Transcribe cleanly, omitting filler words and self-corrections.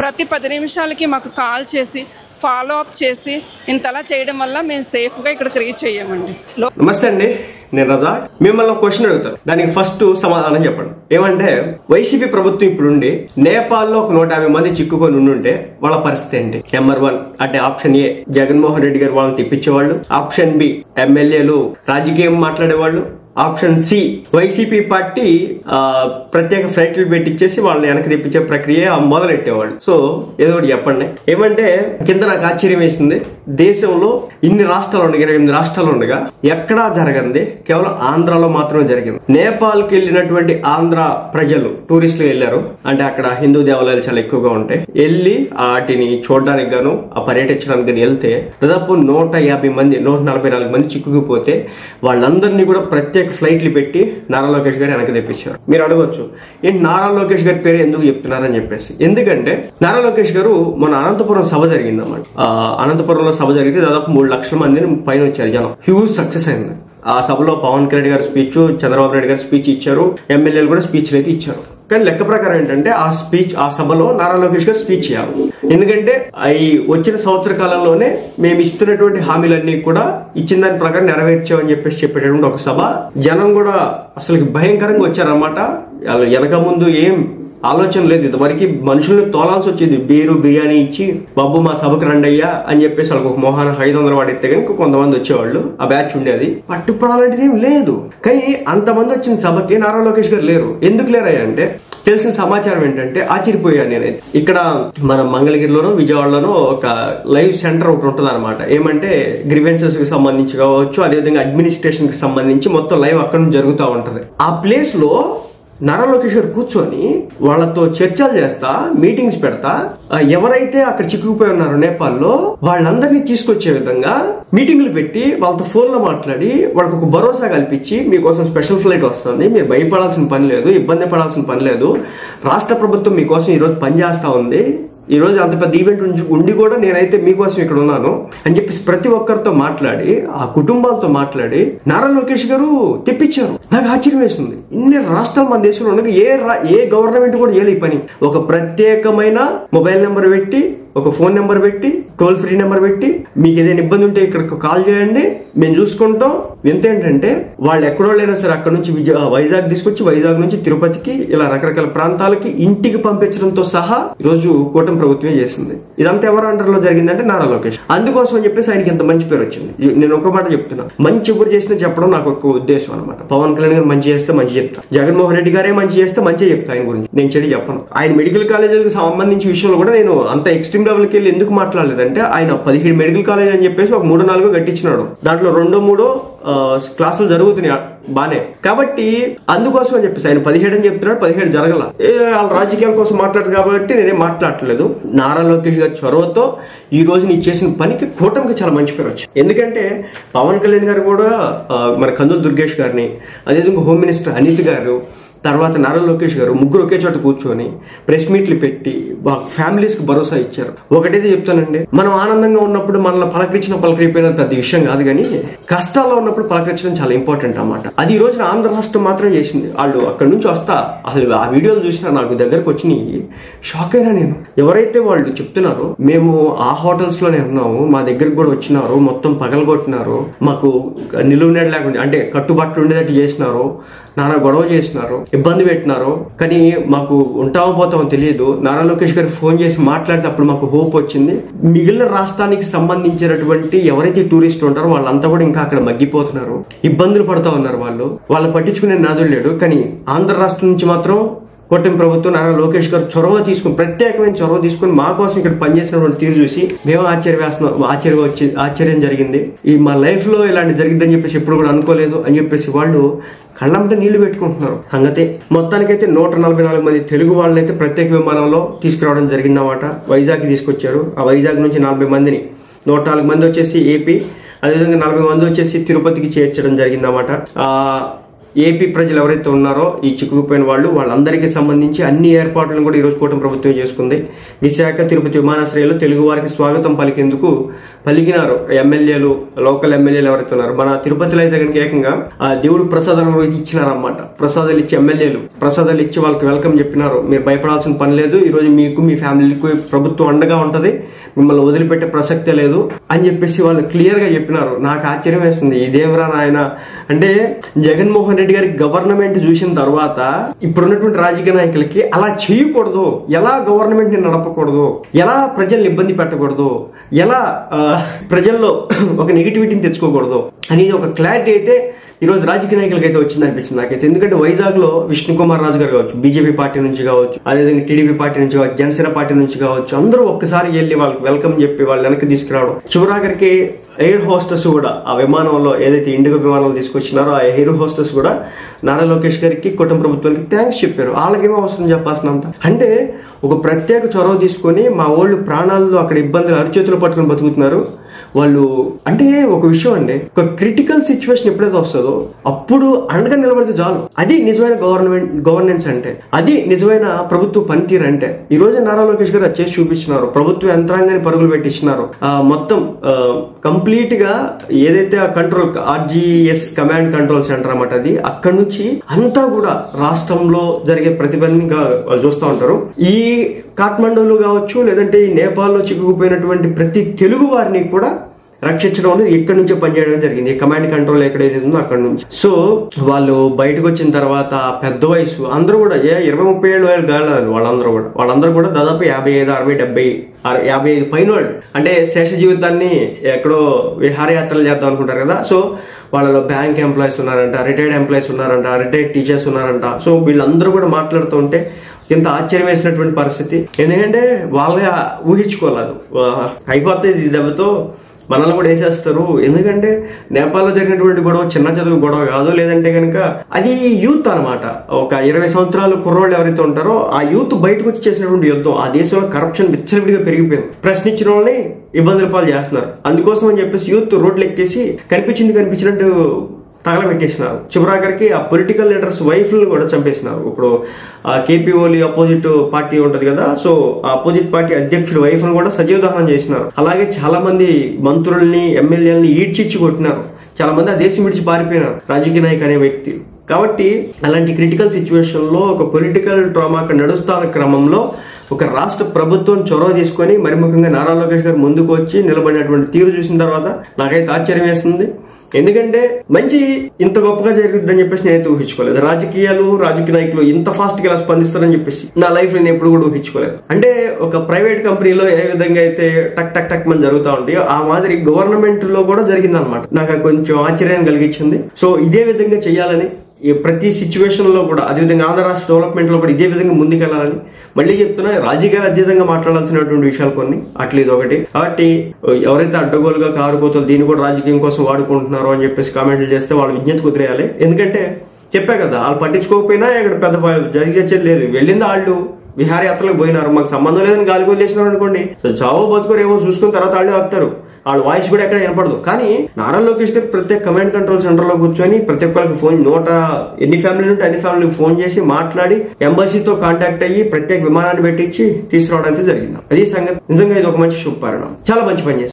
ప్రతి 10 నిమిషాలకి మాకు కాల్ చేసి ఫాలో అప్ చేసి ఇంతలా చేయడం వల్ల మేము సేఫ్గా ఇక్కడికి రీచ్ అయ్యామండి. నమస్తే అండి, నేను రజాక్. మిమ్మల్ని క్వశ్చన్ అడుగుతాను, దానికి ఫస్ట్ సమాధానం చెప్పండి. ఏమంటే వైసీపీ ప్రభుత్వం ఇప్పుడుండి నేపాల్లో ఒక 150 మంది చిక్కుకొని ఉండుంటే వాళ్ళ పరిస్థితి ఏంటి? నెంబర్ 1 అంటే ఆప్షన్ ఏ జగన్మోహన్ రెడ్డి గారు వాళ్ళని తెప్పించేవాళ్ళు. ఆప్షన్ బి ఎమ్మెల్యేలు రాజకీయం మాట్లాడేవాళ్ళు. ఆప్షన్ సి వైసీపీ పార్టీ ప్రత్యేక ఫ్లైట్లు పెట్టించేసి వాళ్ళని వెనక్కి తెప్పించే ప్రక్రియ మొదలెట్టేవాళ్ళు. సో ఏదో ఒకటి చెప్పండి. ఏమంటే కింద నాకు ఆశ్చర్యం వేసింది, దేశంలో ఇన్ని రాష్ట్రాలు ఉండగా 28 రాష్ట్రాలు ఉండగా ఎక్కడా జరగంది కేవలం ఆంధ్రాలో మాత్రమే జరిగింది. నేపాల్కి వెళ్ళినటువంటి ఆంధ్ర ప్రజలు టూరిస్టులు వెళ్ళారు, అంటే అక్కడ హిందూ దేవాలయాలు చాలా ఎక్కువగా ఉంటాయి. వెళ్ళి వాటిని చూడడానికి గాను ఆ పర్యటించడానికి గాను వెళ్తే దాదాపు 150 మంది 144 మంది చిక్కుకుపోతే వాళ్ళందరినీ కూడా ప్రత్యేక ఫ్లైట్లు పెట్టి నారా లోకేష్ గారు వెనక్కి తెప్పించారు. మీరు అడగొచ్చు, ఏంటి నారా లోకేష్ గారి పేరు ఎందుకు చెప్తున్నారని చెప్పేసి. ఎందుకంటే నారా లోకేష్ గారు మన అనంతపురం సభ జరిగిందన్నమాట. అనంతపురంలో సభ జరిగితే దాదాపు 3 లక్షల మందిని పైన వచ్చారు జనం. హ్యూజ్ సక్సెస్ అయింది. ఆ సభలో పవన్ కళ్యాణ్ గారు స్పీచ్, చంద్రబాబు నాయుడు గారు స్పీచ్ ఇచ్చారు, ఎమ్మెల్యేలు కూడా స్పీచ్లు అయితే ఇచ్చారు. కానీ లెక్క ప్రకారం ఏంటంటే ఆ సభలో నారా లోకేష్ గారు స్పీచ్ చేయాలి. ఎందుకంటే ఈ వచ్చిన సంవత్సర కాలంలోనే మేము ఇస్తున్నటువంటి హామీలన్నీ కూడా ఇచ్చిన దాని ప్రకారం నెరవేర్చామని చెప్పేటటువంటి ఒక సభ. జనం కూడా అసలు భయంకరంగా వచ్చారన్నమాట. వెనక ముందు ఏం ఆలోచన లేదు. ఇంతవరకు మనుషుల్ని తోలాల్సి వచ్చేది. బీరు బిర్యానీ ఇచ్చి బాబు మా సభకు రండి అయ్యా అని చెప్పేసి వాళ్ళకి ఒక మోహాన 500 వాడితే కనుక కొంతమంది వచ్చేవాళ్ళు. ఆ బ్యాచ్ ఉండేది. పట్టుప్పుడు అలాంటిది ఏం లేదు. కానీ అంతమంది వచ్చిన సభకి నారా లోకేష్ గారు లేరు. ఎందుకు లేరయ్యా అంటే తెలిసిన సమాచారం ఏంటంటే ఆశ్చర్యపోయాను నేనైతే. ఇక్కడ మన మంగళగిరిలోనో విజయవాడలోనో ఒక లైవ్ సెంటర్ ఒకటి ఉంటుంది అనమాట. ఏమంటే గ్రీవెన్సెస్ కి సంబంధించి కావచ్చు, అదేవిధంగా అడ్మినిస్ట్రేషన్ కి సంబంధించి మొత్తం లైవ్ అక్కడ నుంచి జరుగుతూ ఉంటది. ఆ ప్లేస్ లో నారా లోకేష్ గారు కూర్చొని వాళ్ళతో చర్చలు చేస్తా, మీటింగ్స్ పెడతా, ఎవరైతే అక్కడ చిక్కుకుపోయి ఉన్నారో నేపాల్లో వాళ్ళందరినీ తీసుకొచ్చే విధంగా మీటింగ్లు పెట్టి వాళ్ళతో ఫోన్ లో మాట్లాడి వాళ్ళకి ఒక భరోసా కల్పించి మీకోసం స్పెషల్ ఫ్లైట్ వస్తుంది, మీరు భయపడాల్సిన పని లేదు, ఇబ్బంది పడాల్సిన పని లేదు, రాష్ట్ర ప్రభుత్వం మీకోసం ఈరోజు పనిచేస్తా ఉంది, ఈ రోజు అంత పెద్ద ఈవెంట్ నుంచి ఉండి కూడా నేనైతే మీకోసం ఇక్కడ ఉన్నాను అని చెప్పేసి ప్రతి ఒక్కరితో మాట్లాడి ఆ కుటుంబాలతో మాట్లాడి నారా లోకేష్ గారు తెప్పించారు. నాకు ఆశ్చర్యం వేసింది. ఇన్ని రాష్ట్రాలు మన దేశంలో ఉండగా ఏ గవర్నమెంట్ కూడా చేయలే ఈ పని. ఒక ప్రత్యేకమైన మొబైల్ నెంబర్ పెట్టి, ఒక ఫోన్ నెంబర్ పెట్టి, టోల్ ఫ్రీ నెంబర్ పెట్టి, మీకు ఏదైనా ఇబ్బంది ఉంటే ఇక్కడ కాల్ చేయండి, మేము చూసుకుంటాం. ఎంత ఏంటంటే వాళ్ళు ఎక్కడో లేనా సరే అక్కడ నుంచి వైజాగ్ తీసుకొచ్చి వైజాగ్ నుంచి తిరుపతికి ఇలా రకరకాల ప్రాంతాలకి ఇంటికి పంపించడంతో సహా ఈరోజు కూటమి ప్రభుత్వమే చేసింది. ఇదంతా ఎవరు అండర్ లో జరిగిందంటే నారా లోకేష్. అందుకోసం అని చెప్పేసి ఆయనకి ఎంత మంచి పేరు వచ్చింది. నేను ఒక మాట చెప్తున్నా, మంచి ఎవరు చేసినా చెప్పడం నాకు ఒక ఉద్దేశం అనమాట. పవన్ కళ్యాణ్ గారు మంచి చేస్తే మంచి చెప్తా, జగన్మోహన్ రెడ్డి గారే మంచి చేస్తే మంచి చెప్తా. ఆయన గురించి నేను చెడు చెప్పను. ఆయన మెడికల్ కాలేజీలకు సంబంధించిన విషయంలో కూడా నేను అంత ఎక్స్ట్రీమ్ లెవెల్కి వెళ్ళి ఎందుకు మాట్లాడలేదంటే ఆయన 17 మెడికల్ కాలేజ్ అని చెప్పేసి ఒక 3-4 కట్టించినాడు. దాంట్లో 2-3 క్లాసులు జరుగుతున్నాయి బానే. కాబట్టి అందుకోసం అని చెప్పేసి ఆయన 17 అని చెప్తున్నాడు, 17 జరగల. వాళ్ళ రాజకీయాల కోసం మాట్లాడరు కాబట్టి నేనేం మాట్లాడట్లేదు. నారా లోకేష్ గారి చొరవతో ఈ రోజు నీ చేసిన పనికి కూటమికి చాలా మంచి పేరు వచ్చింది. ఎందుకంటే పవన్ కళ్యాణ్ గారు కూడా మన కందుల దుర్గేష్ గారిని, అదేవిధంగా హోమ్ మినిస్టర్ అనిత్ గారు, తర్వాత నారా లోకేష్ గారు ముగ్గురు ఒకే చోట కూర్చొని ప్రెస్ మీట్లు పెట్టి ఫ్యామిలీస్ కి భరోసా ఇచ్చారు. ఒకటైతే చెప్తానండి, మనం ఆనందంగా ఉన్నప్పుడు మనల్ని పలకరిపోయిన పెద్ద విషయం కాదు, కానీ కష్టాల్లో ఉన్నప్పుడు పలకరించడం చాలా ఇంపార్టెంట్ అన్నమాట. అది ఈ రోజున ఆంధ్ర రాష్ట్రం మాత్రం చేసింది. వాళ్ళు అక్కడ నుంచి వస్తా అసలు ఆ వీడియోలు చూసినా నాకు దగ్గరకు వచ్చినాయి, షాక్ అయినా నేను. ఎవరైతే వాళ్ళు చెప్తున్నారో మేము ఆ హోటల్స్ లోనే ఉన్నాము, మా దగ్గరకు కూడా వచ్చినారు, మొత్తం పగలగొట్టినారు, మాకు నిలువు నేడ లేకుండా అంటే కట్టుబాట్లు ఉండేటట్టు చేసినారు, నానా గొడవ చేసినారు, ఇబ్బంది పెట్టినారు, కానీ మాకు ఉంటామో పోతామో తెలియదు. నారా లోకేష్ గారికి ఫోన్ చేసి మాట్లాడితే అప్పుడు మాకు హోప్ వచ్చింది. మిగిలిన రాష్ట్రానికి సంబంధించినటువంటి ఎవరైతే టూరిస్టులు ఉంటారో వాళ్ళంతా కూడా ఇంకా అక్కడ మగ్గిపోతున్నారు, ఇబ్బందులు పడుతూ ఉన్నారు. వాళ్ళు పట్టించుకునే నాదుడు లేడు. కానీ ఆంధ్ర రాష్ట్రం నుంచి మాత్రం కూటమి ప్రభుత్వం నారా లోకేష్ గారు ప్రత్యేకమైన చొరవ తీసుకుని మా కోసం ఇక్కడ పనిచేసినటువంటి తీరు చూసి మేము ఆశ్చర్యం జరిగింది. ఈ మా లైఫ్ లో ఇలాంటి జరిగిందని చెప్పేసి ఎప్పుడు కూడా అనుకోలేదు అని చెప్పేసి వాళ్ళు కళ్ళంటే నీళ్లు పెట్టుకుంటున్నారు. సంగతే మొత్తానికైతే 144 మంది తెలుగు వాళ్ళైతే ప్రత్యేక విమానంలో తీసుకురావడం జరిగిందన్నమాట. వైజాగ్ తీసుకొచ్చారు. ఆ వైజాగ్ నుంచి 40 మందిని, 104 మంది వచ్చేసి ఏపీ, అదేవిధంగా 40 మంది వచ్చేసి తిరుపతికి చేర్చడం జరిగిందన్నమాట. ఏపీ ప్రజలు ఎవరైతే ఉన్నారో ఈ చిక్కుకుపోయిన వాళ్ళందరికీ సంబంధించి అన్ని ఏర్పాట్లను కూడా ఈ రోజు కూటమి ప్రభుత్వం చేసుకుంది. విశాఖ తిరుపతి విమానాశ్రయంలో తెలుగు వారికి స్వాగతం పలికినారు ఎమ్మెల్యేలు, లోకల్ ఎమ్మెల్యేలు ఎవరైతే ఉన్నారో. మన తిరుపతిలో అయితే కనుక ఏకంగా ఆ దేవుడు ప్రసాదాలు ఇచ్చినారన్నమాట. ప్రసాదాలు ఇచ్చి ఎమ్మెల్యేలు ప్రసాదాలు ఇచ్చి వాళ్ళకి వెల్కమ్ చెప్పినారు. మీరు భయపడాల్సిన పని లేదు, ఈ రోజు మీకు మీ ఫ్యామిలీకి ప్రభుత్వం అండగా ఉంటది, మిమ్మల్ని వదిలిపెట్టే ప్రసక్తే లేదు అని చెప్పేసి వాళ్ళు క్లియర్ గా చెప్పినారు. నాకు ఆశ్చర్యం వేస్తుంది, ఇదేమరా నాయన అంటే జగన్మోహన్ రెడ్డి గారి గవర్నమెంట్ చూసిన తర్వాత ఇప్పుడున్నటువంటి రాజకీయ నాయకులకి అలా చేయకూడదు, ఎలా గవర్నమెంట్ ని నడపకూడదు, ఎలా ప్రజల్ని ఇబ్బంది పెట్టకూడదు, ఎలా ప్రజల్లో ఒక నెగిటివిటీని తెచ్చుకోకూడదు అనేది ఒక క్లారిటీ అయితే ఈ రోజు రాజకీయ నాయకులకి అయితే వచ్చింది అనిపించింది నాకైతే. ఎందుకంటే వైజాగ్ లో విష్ణు కుమార్ రాజు గారు కావచ్చు, బీజేపీ పార్టీ నుంచి కావచ్చు, అదేవిధంగా టీడీపీ పార్టీ నుంచి కావచ్చు, జనసేన పార్టీ నుంచి కావచ్చు, అందరూ ఒక్కసారి వెళ్ళి వాళ్ళకి వెల్కమ్ చెప్పి వాళ్ళు వెనక్కి తీసుకురావడం. చివరాఖరికి ఎయిర్ హోస్టెస్ కూడా ఆ విమానంలో ఏదైతే ఇండిగో విమానాలు తీసుకొచ్చినారో ఆ ఎయిర్ హోస్టెస్ కూడా నారా లోకేష్ గారికి కూటమి ప్రభుత్వానికి థ్యాంక్స్ చెప్పారు. వాళ్ళకేమో అవసరం చెప్పాల్సినంత అంటే ఒక ప్రత్యేక చొరవ తీసుకొని మా వాళ్ళు ప్రాణాల్లో అక్కడ ఇబ్బందులు అరిచేతులు పట్టుకుని బతుకుతున్నారు వాళ్ళు. అంటే ఒక విషయం అండి, ఒక క్రిటికల్ సిచ్యువేషన్ ఎప్పుడైతే వస్తుందో అప్పుడు అండగా నిలబడితే చాలు. అది నిజమైన గవర్నెన్స్ అంటే, అది నిజమైన ప్రభుత్వ పనితీరు అంటే. ఈ రోజు నారా లోకేష్ గారు చేసి చూపించినారు. ప్రభుత్వ యంత్రాంగాన్ని పరుగులు పెట్టిస్తున్నారు. మొత్తం కంప్లీట్ గా ఏదైతే ఆ కంట్రోల్ ఆర్జీఎస్ కమాండ్ కంట్రోల్ సెంటర్ అన్నమాట, అది అక్కడ నుంచి అంతా కూడా రాష్ట్రంలో జరిగే ప్రతిబంధని వాళ్ళు చూస్తూ ఉంటారు. ఈ కాఠ్మండూలో కావచ్చు, లేదంటే ఈ నేపాల్లో చిక్కుకుపోయినటువంటి ప్రతి తెలుగు వారిని కూడా రక్షించడం అనేది ఇక్కడి నుంచే పనిచేయడం జరిగింది. కమాండ్ కంట్రోల్ ఎక్కడైతే ఉందో అక్కడ నుంచి. సో వాళ్ళు బయటకు వచ్చిన తర్వాత పెద్ద వయసు అందరూ కూడా 20-30 ఏళ్ళు కాలేదు వాళ్ళందరూ కూడా దాదాపు 55, 60, 70, 55 పైన వాళ్ళు. అంటే శేష జీవితాన్ని ఎక్కడో విహారయాత్రలు చేద్దాం అనుకుంటారు కదా. సో వాళ్ళలో బ్యాంక్ ఎంప్లాయీస్ ఉన్నారంట, రిటైర్డ్ ఎంప్లాయీస్ ఉన్నారంట, రిటైర్డ్ టీచర్స్ ఉన్నారంట. సో వీళ్ళందరూ కూడా మాట్లాడుతూ ఉంటే ఎంత ఆశ్చర్యం వేసినటువంటి పరిస్థితి. ఎందుకంటే వాళ్ళే ఊహించుకోలేదు అయిపోతే ఈ దెబ్బతో మనల్ని కూడా వేసేస్తారు. ఎందుకంటే నేపాల్లో జరిగినటువంటి గొడవ చిన్న చదువు గొడవ కాదు, లేదంటే కనుక అది యూత్ అనమాట. ఒక 20 సంవత్సరాల కుర్రోళ్ళు ఎవరైతే ఉంటారో ఆ యూత్ బయటకు వచ్చి చేసినటువంటి యుద్ధం. ఆ దేశంలో కరప్షన్ విచ్చలవిడిగా పెరిగిపోయింది. ప్రశ్నించిన వాళ్ళని ఇబ్బందుల పాలు చేస్తున్నారు. అందుకోసం అని చెప్పేసి యూత్ రోడ్లు ఎక్కేసి కనిపించినట్టు తగలబెట్టేసినారు. చివరాఖరికి ఆ పొలిటికల్ లీడర్స్ వైఫ్లను కూడా చంపేసినారు. ఇప్పుడు కేపీ ఓలీ అపోజిట్ పార్టీ ఉంటది కదా, సో ఆ అపోజిట్ పార్టీ అధ్యక్షుడు వైఫ్ ను కూడా సజీవ దహనం చేసినారు. అలాగే చాలా మంది మంత్రుల్ని, ఎమ్మెల్యేలని ఈడ్చిచ్చి కొట్టినారు. చాలా మంది ఆ దేశం విడిచి పారిపోయినారు రాజకీయ నాయక్ అనే వ్యక్తి. కాబట్టి అలాంటి క్రిటికల్ సిచ్యువేషన్ లో ఒక పొలిటికల్ ట్రామా నడుస్తున్న క్రమంలో ఒక రాష్ట్ర ప్రభుత్వం చొరవ తీసుకొని మరి ముఖ్యంగా నారా లోకేష్ గారు ముందుకు వచ్చి నిలబడినటువంటి తీరు చూసిన తర్వాత నాకైతే ఆశ్చర్యం వేస్తుంది. ఎందుకంటే మంచి ఇంత గొప్పగా జరుగుతుందని చెప్పేసి నేనైతే ఊహించుకోలేదు. రాజకీయ నాయకులు ఇంత ఫాస్ట్ గా ఇలా స్పందిస్తారని చెప్పేసి నా లైఫ్ నేను ఎప్పుడు కూడా ఊహించుకోలేదు. అంటే ఒక ప్రైవేట్ కంపెనీలో ఏ విధంగా అయితే టక్ టక్ టక్ మంది జరుగుతూ ఉంటాయో ఆ మాదిరి గవర్నమెంట్ లో కూడా జరిగిందనమాట. నాకు కొంచెం ఆశ్చర్యాన్ని కలిగించింది. సో ఇదే విధంగా చేయాలని ప్రతి సిచ్యువేషన్ లో కూడా, అదేవిధంగా ఆంధ్ర రాష్ట్ర డెవలప్మెంట్ లో కూడా ఇదే విధంగా ముందుకెళ్లాలని మళ్ళీ చెప్తున్నా. రాజకీయాలు అతీతంగా మాట్లాడాల్సినటువంటి విషయాలు కొన్ని, అట్లా ఇది ఒకటి. కాబట్టి ఎవరైతే అడ్డగోలుగా కారుపోతారో దీన్ని కూడా రాజకీయం కోసం వాడుకుంటున్నారో అని చెప్పేసి కామెంట్లు చేస్తే వాళ్ళు విజ్ఞత కుదిరేయాలి. ఎందుకంటే చెప్పా కదా, వాళ్ళు పట్టించుకోకపోయినా ఇక్కడ పెద్ద జరిగేది లేదు. వెళ్ళింది వాళ్ళు విహారయాత్రలకు పోయినారు, మాకు సంబంధం లేదని గాలి వదిలేసినారు అనుకోండి. సో చావో బతుకోరు ఏమో చూసుకున్న తర్వాత వాళ్ళు వస్తారు. వాళ్ళ వాయిస్ కూడా ఎక్కడ వినపడదు. కానీ నారా లోకేష్ గారు ప్రత్యేక కమాండ్ కంట్రోల్ సెంటర్ లో కూర్చొని ప్రతి ఒక్కరికి ఫోన్, ఎన్ని ఫ్యామిలీలు ఉంటే అన్ని ఫ్యామిలీకి ఫోన్ చేసి మాట్లాడి ఎంబసీతో కాంటాక్ట్ అయ్యి ప్రత్యేక విమానాన్ని పెట్టించి తీసుకురావడం అయితే జరిగింది. అది సంగతి. నిజంగా ఇది ఒక మంచి శుభపరిణామం. చాలా మంచి పని చేస్తారు.